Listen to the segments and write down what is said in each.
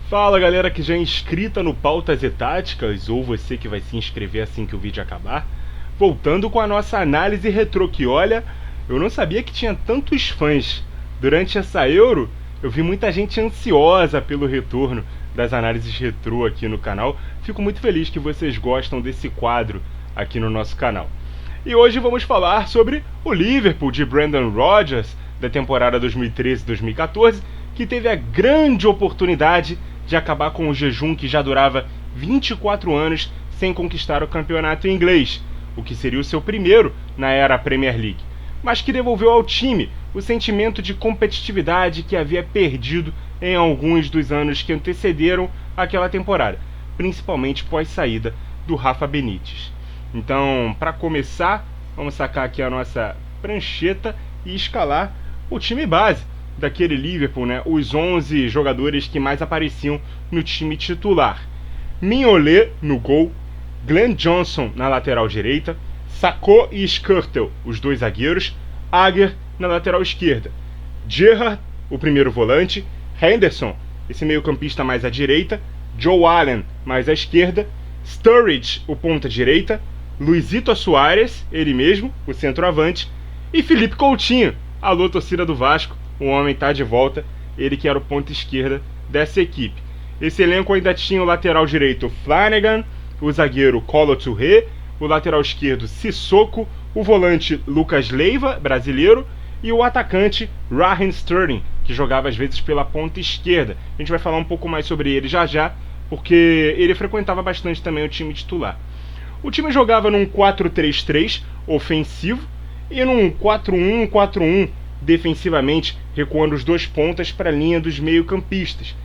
Fala galera que já é inscrita no Pautas e Táticas, ou você que vai se inscrever assim que o vídeo acabar. Voltando com a nossa análise retrô, que olha, eu não sabia que tinha tantos fãs. Durante essa Euro, eu vi muita gente ansiosa pelo retorno das análises retrô aqui no canal. Fico muito feliz que vocês gostam desse quadro aqui no nosso canal. E hoje vamos falar sobre o Liverpool de Brendan Rodgers, da temporada 2013-2014, que teve a grande oportunidade de acabar com o jejum que já durava 24 anos sem conquistar o campeonato inglês, o que seria o seu primeiro na era Premier League, mas que devolveu ao time o sentimento de competitividade que havia perdido em alguns dos anos que antecederam aquela temporada, principalmente pós-saída do Rafa Benítez. Então, para começar, vamos sacar aqui a nossa prancheta e escalar o time base daquele Liverpool, né? Os 11 jogadores que mais apareciam no time titular. Mignolet no gol, Glenn Johnson na lateral direita, Sakho e Skrtel, os dois zagueiros, Agger na lateral esquerda, Gerrard, o primeiro volante, Henderson, esse meio-campista mais à direita, Joe Allen mais à esquerda, Sturridge, o ponta direita, Luizito Soares, ele mesmo, o centroavante, e Felipe Coutinho, alô torcida do Vasco, o homem está de volta, ele que era o ponta esquerda dessa equipe. Esse elenco ainda tinha o lateral direito Flanagan, o zagueiro Kolo Touré, o lateral esquerdo Sissoko, o volante Lucas Leiva, brasileiro, e o atacante Raheem Sterling, que jogava às vezes pela ponta esquerda. A gente vai falar um pouco mais sobre ele já já, porque ele frequentava bastante também o time titular. O time jogava num 4-3-3 ofensivo e num 4-1-4-1 defensivamente, recuando os dois pontas para a linha dos meio-campistas.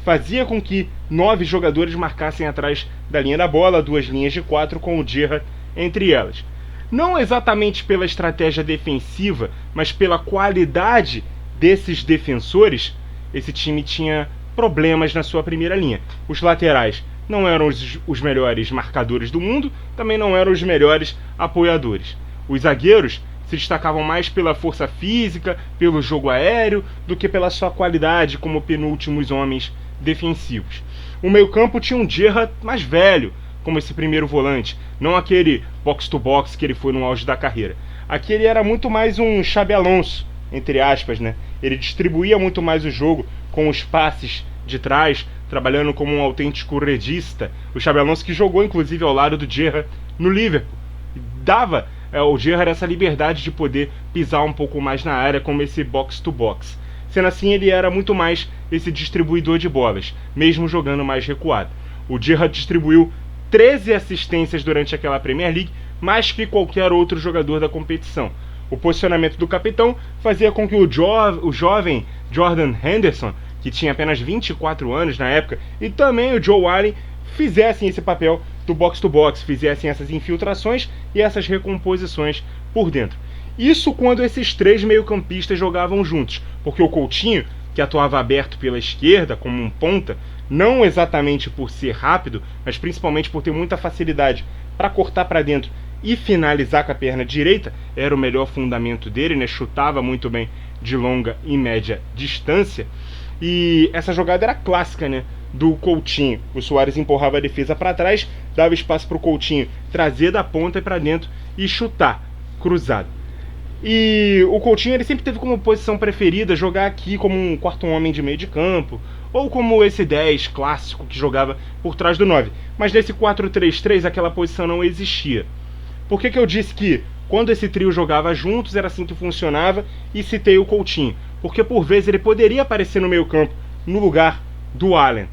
Fazia com que 9 jogadores marcassem atrás da linha da bola, 2 linhas de 4 com o Gerrard entre elas. Não exatamente pela estratégia defensiva, mas pela qualidade desses defensores, esse time tinha problemas na sua primeira linha. Os laterais não eram os melhores marcadores do mundo, também não eram os melhores apoiadores. Os zagueiros se destacavam mais pela força física, pelo jogo aéreo, do que pela sua qualidade como penúltimos homens defensivos. O meio-campo tinha um Gerrard mais velho, como esse primeiro volante, não aquele box-to-box que ele foi no auge da carreira. Aqui ele era muito mais um Xabi Alonso, entre aspas, né? Ele distribuía muito mais o jogo com os passes de trás, trabalhando como um autêntico redista. O Xabi Alonso que jogou inclusive ao lado do Gerrard no Liverpool. Dava o Gerrard essa liberdade de poder pisar um pouco mais na área como esse box-to-box. Sendo assim, ele era muito mais esse distribuidor de bolas, mesmo jogando mais recuado. O Gerrard distribuiu 13 assistências durante aquela Premier League, mais que qualquer outro jogador da competição. O posicionamento do capitão fazia com que o jovem Jordan Henderson, que tinha apenas 24 anos na época, e também o Joe Allen fizessem esse papel do box-to-box, fizessem essas infiltrações e essas recomposições por dentro. Isso quando esses 3 meio-campistas jogavam juntos, porque o Coutinho, que atuava aberto pela esquerda como um ponta, não exatamente por ser rápido, mas principalmente por ter muita facilidade para cortar para dentro e finalizar com a perna direita, era o melhor fundamento dele, né? Chutava muito bem de longa e média distância. E essa jogada era clássica, né, do Coutinho. O Soares empurrava a defesa para trás, dava espaço para o Coutinho trazer da ponta para dentro e chutar cruzado. E o Coutinho ele sempre teve como posição preferida jogar aqui como um quarto homem de meio de campo, ou como esse 10 clássico que jogava por trás do 9. Mas nesse 4-3-3 aquela posição não existia. Por que eu disse que quando esse trio jogava juntos era assim que funcionava e citei o Coutinho? Porque por vezes ele poderia aparecer no meio campo no lugar do Allen,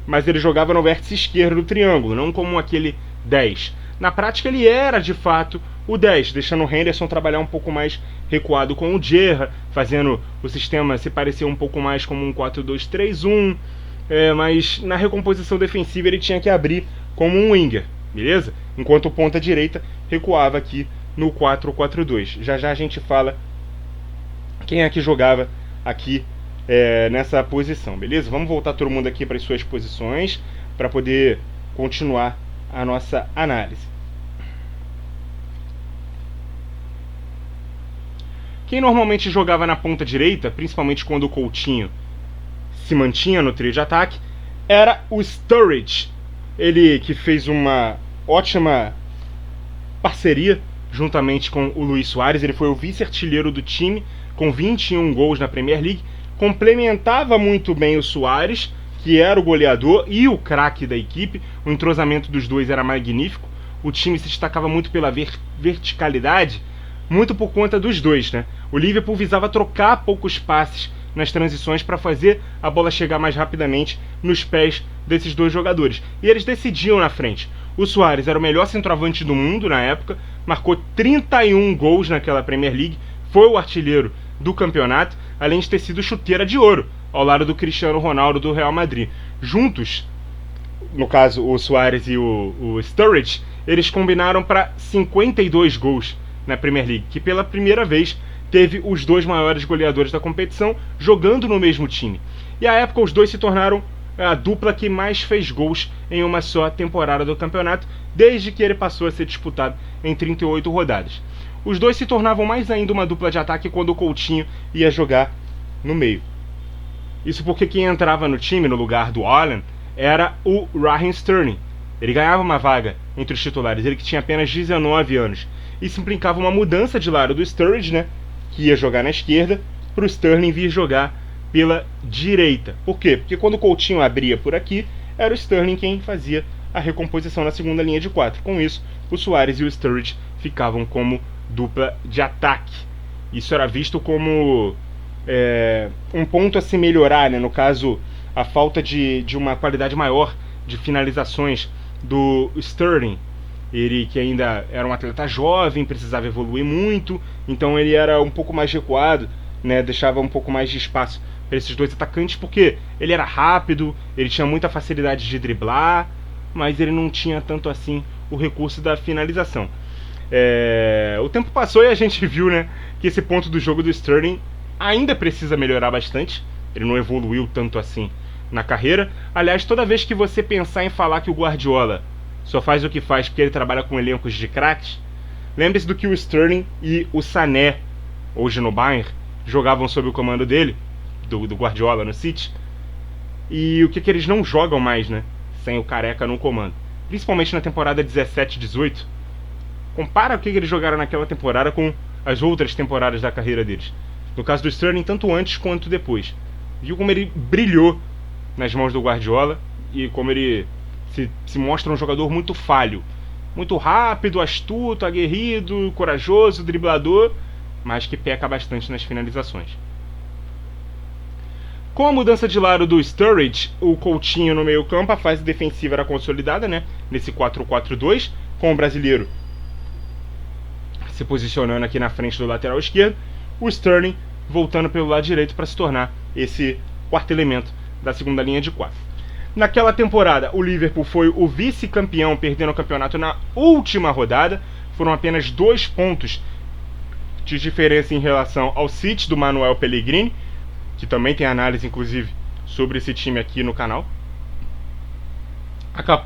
mas ele jogava no vértice esquerdo do triângulo, não como aquele 10. Na prática ele era de fato o 10, deixando o Henderson trabalhar um pouco mais recuado com o Gerrard, fazendo o sistema se parecer um pouco mais como um 4-2-3-1, mas na recomposição defensiva ele tinha que abrir como um winger, beleza? Enquanto o ponta direita recuava aqui no 4-4-2. Já já a gente fala quem é que jogava aqui nessa posição, beleza? Vamos voltar todo mundo aqui para as suas posições para poder continuar a nossa análise. Quem normalmente jogava na ponta direita, principalmente quando o Coutinho se mantinha no trio de ataque, era o Sturridge. Ele que fez uma ótima parceria juntamente com o Luis Soares. Ele foi o vice-artilheiro do time com 21 gols na Premier League. Complementava muito bem o Soares, que era o goleador e o craque da equipe. O entrosamento dos dois era magnífico. O time se destacava muito pela verticalidade, muito por conta dos dois, né? O Liverpool visava trocar poucos passes nas transições para fazer a bola chegar mais rapidamente nos pés desses dois jogadores. E eles decidiam na frente. O Soares era o melhor centroavante do mundo na época, marcou 31 gols naquela Premier League, foi o artilheiro do campeonato, além de ter sido chuteira de ouro ao lado do Cristiano Ronaldo do Real Madrid. Juntos, no caso o Soares e o Sturridge, eles combinaram para 52 gols na Premier League, que pela primeira vez teve os dois maiores goleadores da competição jogando no mesmo time. E à época os dois se tornaram a dupla que mais fez gols em uma só temporada do campeonato, desde que ele passou a ser disputado em 38 rodadas. Os dois se tornavam mais ainda uma dupla de ataque quando o Coutinho ia jogar no meio. Isso porque quem entrava no time no lugar do Haaland era o Raheem Sterling. Ele ganhava uma vaga entre os titulares, ele que tinha apenas 19 anos. Isso implicava uma mudança de lado do Sturridge, né, que ia jogar na esquerda, para o Sterling vir jogar pela direita. Por quê? Porque quando o Coutinho abria por aqui, era o Sterling quem fazia a recomposição na segunda linha de 4. Com isso, o Soares e o Sturridge ficavam como dupla de ataque. Isso era visto como um ponto a se melhorar, né? No caso, a falta de uma qualidade maior de finalizações do Sterling. Ele que ainda era um atleta jovem, precisava evoluir muito, então ele era um pouco mais recuado, né? Deixava um pouco mais de espaço para esses dois atacantes, porque ele era rápido, ele tinha muita facilidade de driblar, mas ele não tinha tanto assim o recurso da finalização. O tempo passou e a gente viu, né, que esse ponto do jogo do Sterling ainda precisa melhorar bastante. Ele não evoluiu tanto assim na carreira. Aliás, toda vez que você pensar em falar que o Guardiola só faz o que faz porque ele trabalha com elencos de craques, lembre-se do que o Sterling e o Sané, hoje no Bayern, jogavam sob o comando dele, do Guardiola no City, e o que eles não jogam mais, né, sem o Careca no comando. Principalmente na temporada 17-18. Compara o que eles jogaram naquela temporada com as outras temporadas da carreira deles. No caso do Sterling, tanto antes quanto depois. Viu como ele brilhou nas mãos do Guardiola e como ele se mostra um jogador muito falho. Muito rápido, astuto, aguerrido, corajoso, driblador, mas que peca bastante nas finalizações. Com a mudança de lado do Sturridge, o Coutinho no meio campo, a fase defensiva era consolidada, né? Nesse 4-4-2, com o brasileiro se posicionando aqui na frente do lateral esquerdo, o Sterling voltando pelo lado direito para se tornar esse quarto elemento da segunda linha de 4. Naquela temporada, o Liverpool foi o vice-campeão, perdendo o campeonato na última rodada. Foram apenas 2 pontos de diferença em relação ao City do Manuel Pellegrini, que também tem análise, inclusive, sobre esse time aqui no canal.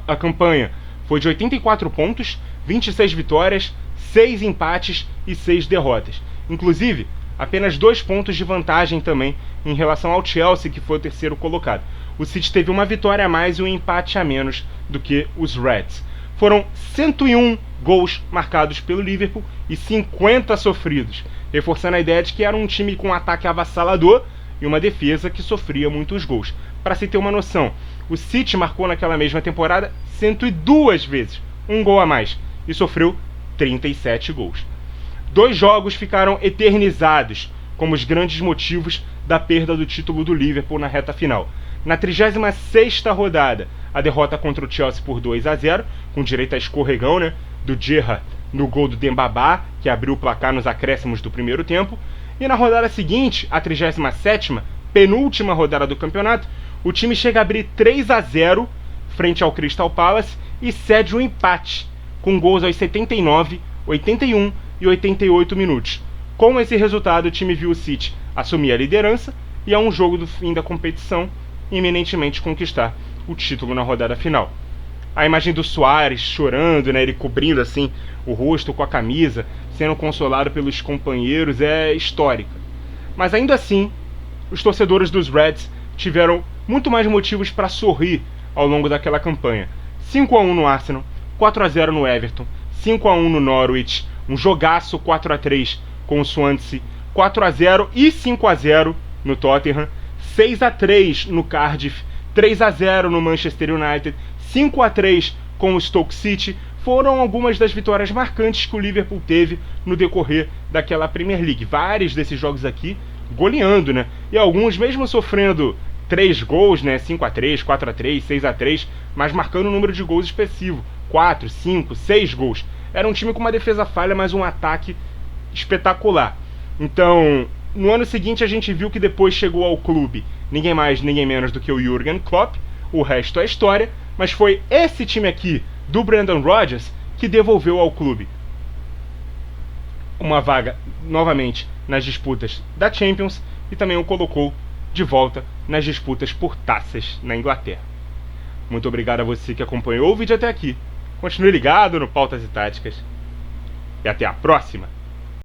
A campanha foi de 84 pontos, 26 vitórias, 6 empates e 6 derrotas. Inclusive, apenas 2 pontos de vantagem também em relação ao Chelsea, que foi o terceiro colocado. O City teve uma vitória a mais e um empate a menos do que os Reds. Foram 101 gols marcados pelo Liverpool e 50 sofridos, reforçando a ideia de que era um time com um ataque avassalador e uma defesa que sofria muitos gols. Para se ter uma noção, o City marcou naquela mesma temporada 102 vezes, um gol a mais, e sofreu 37 gols. 2 jogos ficaram eternizados como os grandes motivos da perda do título do Liverpool na reta final. Na 36ª rodada, a derrota contra o Chelsea por 2-0, com direito a escorregão, né, do Gerrard no gol do Dembabá, que abriu o placar nos acréscimos do primeiro tempo. E na rodada seguinte, a 37ª, penúltima rodada do campeonato, o time chega a abrir 3-0 frente ao Crystal Palace e cede o empate, com gols aos 79, 81 e 88 minutos. Com esse resultado, o time viu o City assumir a liderança e a um jogo do fim da competição, iminentemente conquistar o título na rodada final. A imagem do Soares chorando, né, ele cobrindo assim o rosto com a camisa, sendo consolado pelos companheiros, é histórica. Mas ainda assim, os torcedores dos Reds tiveram muito mais motivos para sorrir ao longo daquela campanha. 5-1 no Arsenal, 4-0 no Everton, 5-1 no Norwich, um jogaço 4-3 com o Swansea, 4-0 e 5-0 no Tottenham, 6-3 no Cardiff, 3-0 no Manchester United, 5-3 com o Stoke City. Foram algumas das vitórias marcantes que o Liverpool teve no decorrer daquela Premier League. Vários desses jogos aqui goleando, né? E alguns mesmo sofrendo 3 gols, né? 5-3, 4-3, 6-3, mas marcando um número de gols expressivo. 4, 5, 6 gols. Era um time com uma defesa falha, mas um ataque espetacular. Então, no ano seguinte a gente viu que depois chegou ao clube ninguém mais, ninguém menos do que o Jürgen Klopp. O resto é história, mas foi esse time aqui do Brendan Rodgers que devolveu ao clube uma vaga novamente nas disputas da Champions e também o colocou de volta nas disputas por taças na Inglaterra. Muito obrigado a você que acompanhou o vídeo até aqui. Continue ligado no Pautas e Táticas e até a próxima!